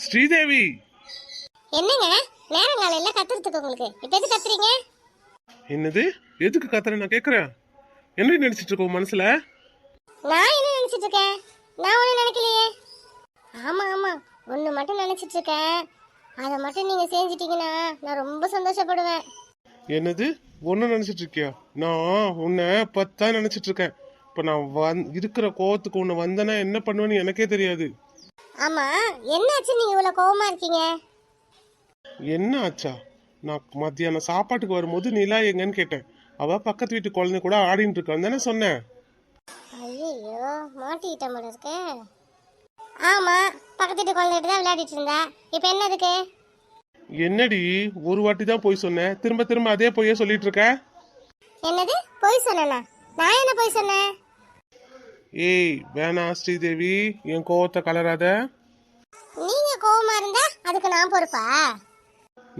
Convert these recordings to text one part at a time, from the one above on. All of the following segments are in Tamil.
ஸ்ரீதேவி, என்னங்க நேரம் காலையில கத்துறதுக்கு உங்களுக்கு இப்ப எது கத்துறீங்க? என்னது? எதுக்கு கத்துற? நான் கேக்குறேன். என்ன நினைச்சிட்டு இருக்க உன் மனசுல? நான் என்ன நினைச்சிட்டு இருக்கேன்? நான் ஒன்றும் நினைக்கலையே. ஆமா ஆமா, ஒன்று மட்டும் நினைச்சிட்டு இருக்கேன். அதை மட்டும் நீங்க செஞ்சிட்டீங்கன்னா நான் ரொம்ப சந்தோஷப்படுவேன். என்னது? ஒன்னு நினைச்சிட்டு இருக்கியா? நான் உன்னை 10 நினைச்சிட்டு இருக்கேன். இப்ப நான் இருக்கிற கோவத்துக்கு உன்னை வந்தனா என்ன பண்ணுவேன்னு எனக்கே தெரியாது. ஆமா, என்னாச்சு நீங்க இவ்வளவு கோவமா இருக்கீங்க? என்ன ஆச்சா? நான் மத்தியானம் சாப்பாட்டுக்கு வரும்போது நிலா எங்கன்னு கேட்டேன். அவ பக்கத்து வீட்டு குழந்தை கூட ஆடிட்டு இருக்கான்னு தானே சொன்னேன். ஐயோ, மாட்டிக்கிட்டேன் போல இருக்கு. ஆமா, பக்கத்து வீட்டு குழந்தைகிட்ட தான் விளையாடிட்டு இருந்தா. இப்ப என்னதுக்கு? என்னடி, ஒரு வாட்டி தான் போய் சொன்னேன், திரும்ப திரும்ப அதே பொய்யே சொல்லிட்டு இருக்க. என்னது போய் சொன்னா? நான் என்ன போய் சொன்னேன்? ஏய் வேணா ஸ்ரீதேவி, என் கோவத்தை கலராத. நீங்க கோவமா இருந்தா அதுக்கு நான் பொறுப்பா?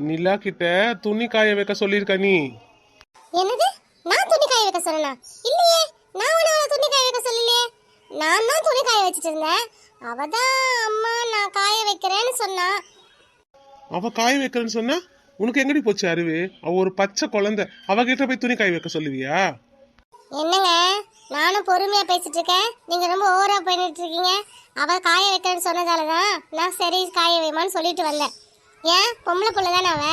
நிலா கிட்ட துணி காய வைக்க சொல்லியிருக்க நீ. என்னது? நான் துணி காய வைக்க சொன்னா? இல்லையே, நான் உன்ன துணி காய வைக்க சொல்லலையே. நான் தான் துணி காய வச்சிட்டு இருந்தேன். அவ தான் அம்மா நான் காய வைக்கிறேன்னு சொன்னா. அவ காய வைக்கிறேன்னு சொன்னா உனக்கு எங்கடி போச்சு அறிவு? அவ ஒரு பச்சை குழந்தை, அவகிட்ட போய் துணி காய வைக்க சொல்லுவியா? என்னங்க, நானும் பொறுமையா பேசிட்டு இருக்கேன், நீங்க ரொம்ப ஓவரா பண்ணிட்டு இருக்கீங்க. அவ காய வைக்கிறேன்னு சொன்னதாலதான் நான் சரி காய வைமான்னு சொல்லிட்டு வந்தேன். ஏன் பொம்பளை புள்ள தானே அவ,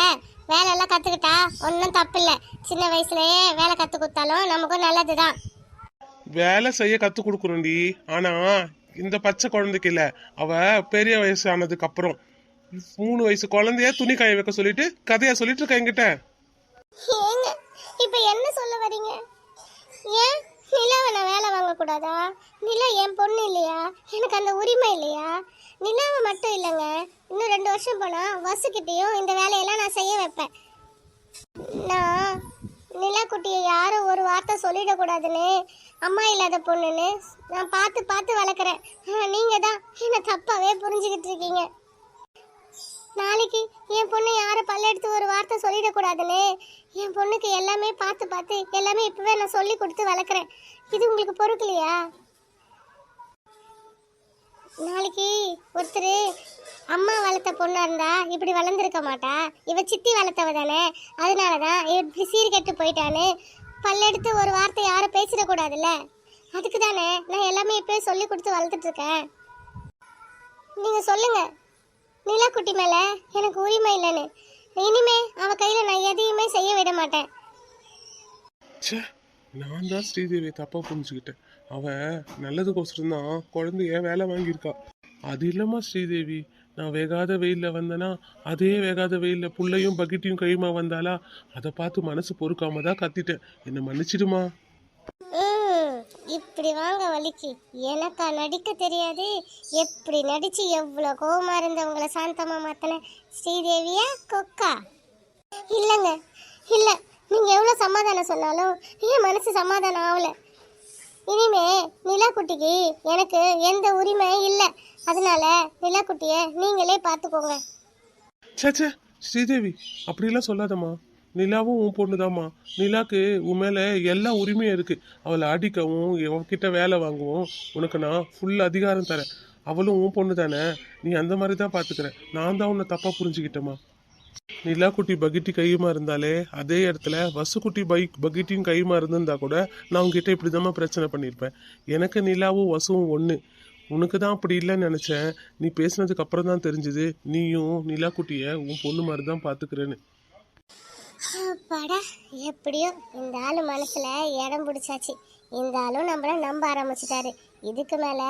வேலை எல்லாம் கத்துக்கிட்டா ஒன்றும் தப்பு இல்லை. சின்ன வயசுலயே வேலை கத்து கொடுத்தாலும் நமக்கும் நல்லதுதான். வேலை செய்ய கத்து கொடுக்குறோண்டி, ஆனா இந்த பச்சை குழந்தைக்கு இல்ல, அவ பெரிய வயசு ஆனதுக்கு அப்புறம் 3 வயசு குழந்தைய துணி காய வைக்க சொல்லிட்டு கதையா சொல்லிட்டு இருக்க என்கிட்ட. ஏங்க இப்ப என்ன சொல்ல வரீங்க? ஏன் நிலாவை நான் வேலை வாங்க கூடாதா? நிலா என் பொண்ணு இல்லையா? எனக்கு அந்த உரிமை இல்லையா? நிலாவை மட்டும் இல்லைங்க, இன்னும் 2 வருஷம் போனா வசுக்கிட்டையும் இந்த வேலையெல்லாம் நான் செய்ய வைப்பேன். நான் நிலா குட்டியை யாரும் ஒரு வார்த்தை சொல்லிடக்கூடாதுன்னு அம்மா இல்லாத பொண்ணுன்னு நான் பார்த்து பார்த்து வளர்க்குறேன். நீங்க தான் என்ன தப்பாவே புரிஞ்சுக்கிட்டு இருக்கீங்க. நாளைக்கு என் பொண்ணு யாரை பல்லெடுத்து ஒரு வார்த்தை சொல்லிடக்கூடாதுன்னு என் பொண்ணுக்கு எல்லாமே பார்த்து பார்த்து எல்லாமே இப்பவே நான் சொல்லி கொடுத்து வளர்க்குறேன். இது உங்களுக்கு பொறுக்கலையா? நாளைக்கு ஒருத்தர் அம்மா வளர்த்த பொண்ணா இருந்தா இப்படி வளர்ந்துருக்க மாட்டா. இவ சித்தி வளர்த்தவ தானே, அதனாலதான் இப்படி சீர்கெட்டு போயிட்டான்னு பல்லெடுத்து ஒரு வார்த்தை யாரும் பேசிடக்கூடாதுல்ல. அதுக்கு தானே நான் எல்லாமே இப்பவே சொல்லி கொடுத்து வளர்த்துட்டு இருக்கேன். நீங்க சொல்லுங்க, நிலா குட்டி மேல எனக்கு உரிமை இல்லைன்னு. இனிமே அவ கையில நான் எதையுமே செய்ய விட மாட்டேன். நான் தான் ஸ்ரீதேவியை தப்பா புரிஞ்சுக்கிட்டேன். அவ நல்லதுக்கோசரம் தான் குழந்தைய வேலை வாங்கியிருக்கா. அது இல்லம்மா ஸ்ரீதேவி, நான் வேகாத வெயில்ல வந்தேனா அதே வேகாத வெயில்ல புள்ளையும் பக்கெட்டையும் கையுமா வந்தாலா, அதை பார்த்து மனசு பொறுக்காம தான் கத்திட்டேன். என்ன மன்னிச்சிடுமா. இப்படி வாங்க வலிக்கு. எனக்கா நடிக்க தெரியாது? எப்படி நடிச்சு எவ்வளவு கோவமா இருந்தவங்களை சாந்தமா மாத்தன ஸ்ரீதேவியா கொக்கா? இல்லைங்க, இல்ல, நீங்க எவ்வளவு சமாதானம் சொன்னாலும் என் மனசு சமாதானம் ஆகல. இனிமே நிலா குட்டிக்கு எனக்கு எந்த உரிமையும் இல்லை. அதனால நிலா குட்டிய நீங்களே பார்த்துக்கோங்க. சே ஸ்ரீதேவி, அப்படிலாம் சொல்லாதம்மா. நிலாவும் உன் பொண்ணுதாம்மா. நிலாக்கு உன் மேலே எல்லா உரிமையும் இருக்கு. அவளை அடிக்கவும் அவகிட்ட வேலை வாங்கவும் உனக்கு நான் ஃபுல் அதிகாரம் தரேன். அவளும் உன் பொண்ணு தானே, நீ அந்த மாதிரி தான் பார்த்துக்கிற. நான் தான் உன்னை தப்பாக புரிஞ்சுக்கிட்டேம்மா. நிலா குட்டி பக்கெட்டி கையுமா இருந்தாலே அதே இடத்துல வசுக்குட்டி பக்கெட்டியும் கையுமா இருந்திருந்தா கூட நான் உங்ககிட்ட இப்படி தாம்மா பிரச்சனை பண்ணியிருப்பேன். எனக்கு நிலாவும் வசுவும் ஒன்று. உனக்கு தான் அப்படி இல்லைன்னு நினச்சேன். நீ பேசினதுக்கு அப்புறம் தான் தெரிஞ்சுது நீயும் நிலா குட்டியை உன் பொண்ணு மாதிரி தான் பார்த்துக்கிறேன்னு. அப்பாடா, எப்படியோ இந்த ஆளு மனசுல இடம் பிடிச்சாச்சு. இந்த ஆளும் நம்மள நம்ப ஆரம்பிச்சிட்டாரு. இதுக்கு மேல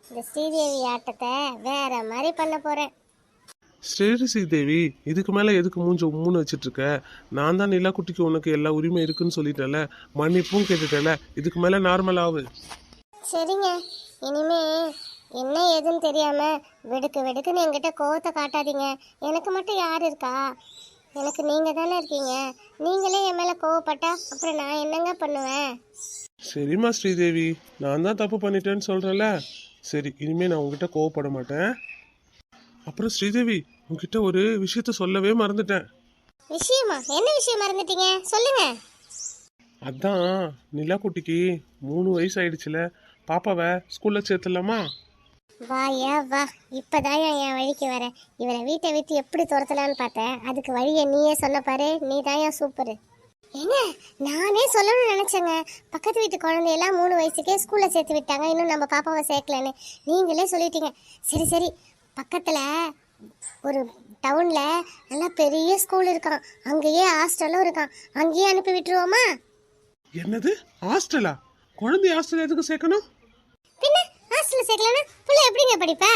இந்த ஸ்ரீதேவி ஆட்டத்தை வேற மாதிரி பண்ண போறேன். ஸ்ரீதேவி, இதுக்கு மேல எதுக்கு மூஞ்ச உம்முன்னு வச்சிட்டு இருக்க? நான் தான் நிலா குட்டிக்கு உனக்கு எல்லா உரிமை இருக்குன்னு சொல்லிட்டேல, மன்னிப்பும் கேட்டுட்டேல, இதுக்கு மேல நார்மல் ஆகு. சரிங்க, இனிமே என்ன ஏதுன்னு தெரியாம வெடுக்கு வெடுக்குன்னு என்கிட்ட கோவத்தை காட்டாதீங்க. எனக்கு மட்டும் யார் இருக்கா? எனக்கு நீங்க தானே இருக்கீங்க. நீங்களே என் மேல கோவப்பட்டா அப்புறம் நான் என்னங்க பண்ணுவேன்? சரிம்மா ஸ்ரீதேவி, நான் தான் தப்பு பண்ணிட்டேன்னு சொல்றேன்ல. சரி, இனிமே நான் உங்ககிட்ட கோவப்பட மாட்டேன். அப்புறம் ஸ்ரீதேவி, உங்ககிட்ட ஒரு விஷயத்த சொல்லவே மறந்துட்டேன். விஷயமா? என்ன விஷயம் மறந்துட்டீங்க? சொல்லுங்க. அதான் நிலா குட்டிக்கு 3 வயசு ஆயிடுச்சுல, பாப்பாவை ஸ்கூல்ல சேர்த்துலாமா? வாயா வா, இப்பதான் என் வழிக்கு வர. இவரை வீட்டை விட்டு எப்படி துரத்தலான்னு பார்த்தேன், அதுக்கு வழியை நீயே சொன்ன பாரு. நீ தான் சூப்பரு. என்ன, நானே சொல்லணும்னு நினைச்சேங்க. பக்கத்து வீட்டு குழந்தையெல்லாம் 3 வயசுக்கே ஸ்கூல்ல சேர்த்து விட்டாங்க, இன்னும் நம்ம பாப்பாவை சேர்க்கலன்னு நீங்களே சொல்லிட்டீங்க. சரி சரி, பக்கத்துல ஒரு டவுன்ல நல்லா பெரிய ஸ்கூல் இருக்கான், அங்கேயே ஹாஸ்டலும் இருக்கான், அங்கேயே அனுப்பி விட்டுருவோமா? என்னது ஹாஸ்டலா? குழந்தை ஹாஸ்டல் எதுக்கு சேர்க்கணும்? பின்ன ஹாஸ்டல்ல சேர்க்கலன்னா புள்ள எப்படிங்க படிப்பா?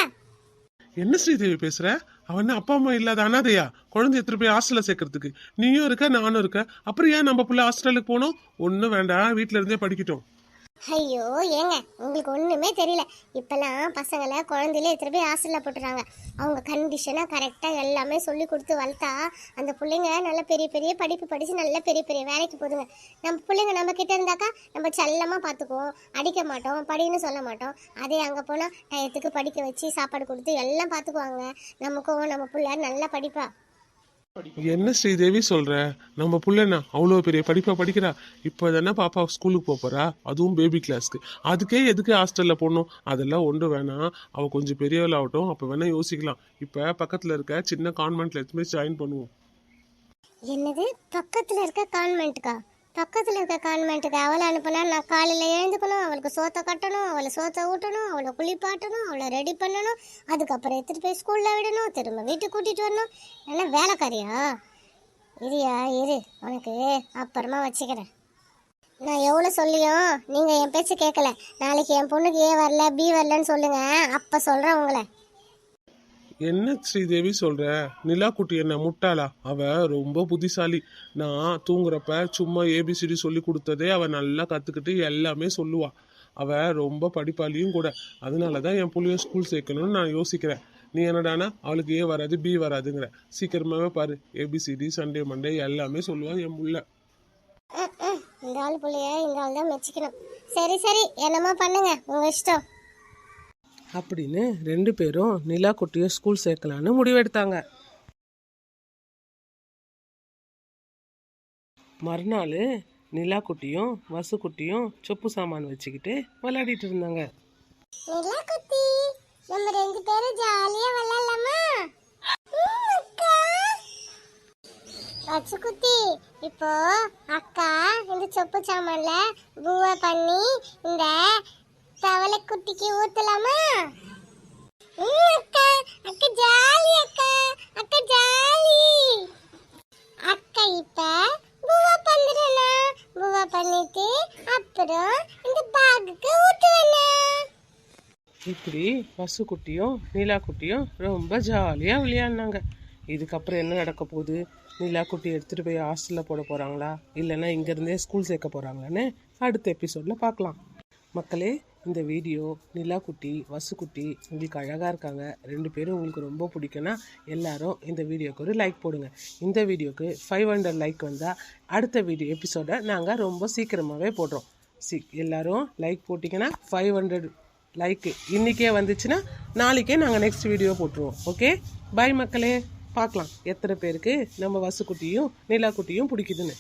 என்ன ஸ்ரீதேவி பேசுற? அவன் அப்பா அம்மா இல்லாத அனாதையா குழந்தை எடுத்துட்டு போய் ஹாஸ்டல்ல சேர்க்கறதுக்கு? நீயும் இருக்க, நானும் இருக்க, அப்புறம் ஏன் நம்ம புள்ள ஹாஸ்டலுக்கு போனோம்? ஒன்னும் வேண்டாம், வீட்டுல இருந்தே படிக்கட்டும். ஐயோ ஏங்க, உங்களுக்கு ஒன்றுமே தெரியல. இப்போல்லாம் பசங்களை குழந்தையில எடுத்துகிட்டு போய் ஹாஸ்டலில் போட்டுறாங்க. அவங்க கண்டிஷனாக கரெக்டாக எல்லாமே சொல்லி கொடுத்து வளர்த்தா அந்த பிள்ளைங்க நல்ல பெரிய பெரிய படிப்பு படித்து நல்ல பெரிய பெரிய வேலைக்கு போதுங்க. நம்ம பிள்ளைங்க நம்ம கிட்ட இருந்தாக்கா நம்ம செல்லமாக பார்த்துக்குவோம், அடிக்க மாட்டோம், படின்னு சொல்ல மாட்டோம். அதே அங்கே போனால் டயத்துக்கு படிக்க வச்சு சாப்பாடு கொடுத்து எல்லாம் பார்த்துக்குவாங்க. நமக்கும் நம்ம பிள்ளை நல்லா படிப்பா. என்ன ஸ்ரீதேவி சொல்ற? நம்ம புள்ளனா அவ்வளோ பெரிய படிப்பா படிக்கிறா? இப்போதானே பாப்பா ஸ்கூலுக்கு போறா, அதுவும் பேபி கிளாஸ்க்கு. அதுக்கே எதுக்கு ஹாஸ்டல்ல போடணும்? அதெல்லாம் ஒன்று வேணாம், அவ கொஞ்சம் பெரியவள் ஆகட்டும், அப்போ வேணா யோசிக்கலாம். இப்போ பக்கத்துல இருக்க சின்ன கான்வென்ட்ல எடுத்து ஜாயின் பண்ணுவோம். என்னது, பக்கத்தில் இருக்க கான்வென்ட்டுக்கா? பக்கத்தில் இருக்க கான்வென்ட்டுக்கு அவளை அனுப்புனா நான் காலையில் எழுந்துக்கணும், அவளுக்கு சோத்தை கட்டணும், அவளை சோத்தை ஊட்டணும், அவளை குளிப்பாட்டணும், அவளை ரெடி பண்ணணும், அதுக்கப்புறம் எடுத்துகிட்டு போய் ஸ்கூலில் விடணும், திரும்ப வீட்டுக்கு கூட்டிகிட்டு வரணும். என்ன வேலைக்காரியா? இரியா இரு, உனக்கு அப்புறமா வச்சுக்கிறேன். நான் எவ்வளோ சொல்லியும் நீங்கள் என் பேச்சு கேட்கல. நாளைக்கு என் பொண்ணுக்கு ஏ வரல பி வரலன்னு சொல்லுங்கள், அப்போ சொல்கிறேன் உங்களை. என்ன ஸ்ரீதேவி சொல்ற? நிலா குட்டி என்ன முட்டாளா? அவ ரொம்ப புத்திசாலி. நான் தூங்குறப்ப சும்மா ஏபிசிடி சொல்லி கொடுத்ததே அவ நல்லா கத்துக்கிட்டு எல்லாமே சொல்லுவா. அவ ரொம்ப படிப்பாளியும் கூட. அதனாலதான் என் புள்ளையும் ஸ்கூல் சேர்க்கணும்னு நான் யோசிக்கிறேன். நீ என்னடானா அவளுக்கு ஏ வராது பி வராதுங்கிற? சீக்கிரமாவே பாரு, ஏபிசிடி சண்டே மண்டே எல்லாமே சொல்லுவா என் புள்ள. இந்த ஆள் பிள்ளைய இந்த ஆள் தான் மெச்சிக்கணும். சரி சரி, என்னமா பண்ணுங்க, உங்க இஷ்டம் அப்படின்னு 2 பேரும் நிலா குட்டியை ஸ்கூல் சேர்க்கலான்னு முடிவெடுத்தாங்க. மறுநாள் நிலா குட்டியும் வசு குட்டியும் சொப்பு சாமான் வச்சுக்கிட்டு விளையாடிட்டு இருந்தாங்க. நிலா குட்டி, நம்ம 2 பேரும் ஜாலியா விளையாடலாமா? வச்சு குட்டி, இப்போ அக்கா இந்த சொப்பு சாமான்ல பூவை பண்ணி இந்த தவளை குட்டிக்கு ஊத்தலாமா? அக்கா அக்கா ஜாலி, அக்கா அக்கா ஜாலி. அக்கா இப்ப பூவா பண்றேனா, பூவா பண்ணிட்டு அப்புறம் இந்த பேக்குக்கு ஊத்துவேனா. இப்படி வசு குட்டியும் நிலா குட்டியும் ரொம்ப ஜாலியாக விளையாடினாங்க. இதுக்கப்புறம் என்ன நடக்க போகுது? நிலா குட்டி எடுத்துகிட்டு போய் ஹாஸ்டலில் போட போகிறாங்களா, இல்லைன்னா இங்கேருந்தே ஸ்கூல் சேர்க்க போகிறாங்களான்னு அடுத்த எபிசோடில் பார்க்கலாம். மக்களே, இந்த வீடியோ நிலா குட்டி வசு குட்டி உங்களுக்கு அழகாக இருக்காங்க, 2 பேரும் உங்களுக்கு ரொம்ப பிடிக்குன்னா எல்லாரும் இந்த வீடியோக்கு ஒரு லைக் போடுங்க. இந்த வீடியோக்கு 500 லைக் வந்தால் அடுத்த வீடியோ எபிசோடை நாங்கள் ரொம்ப சீக்கிரமாகவே போடுறோம். எல்லாரும் லைக் போட்டிங்கன்னா 500 லைக்கு இன்றைக்கே வந்துச்சுன்னா நாளைக்கே நாங்கள் நெக்ஸ்ட் வீடியோ போட்டுருவோம். ஓகே, பாய் மக்களே. பார்க்கலாம் எத்தனை பேருக்கு நம்ம வசு குட்டியும் நிலா குட்டியும் பிடிக்குதுன்னு.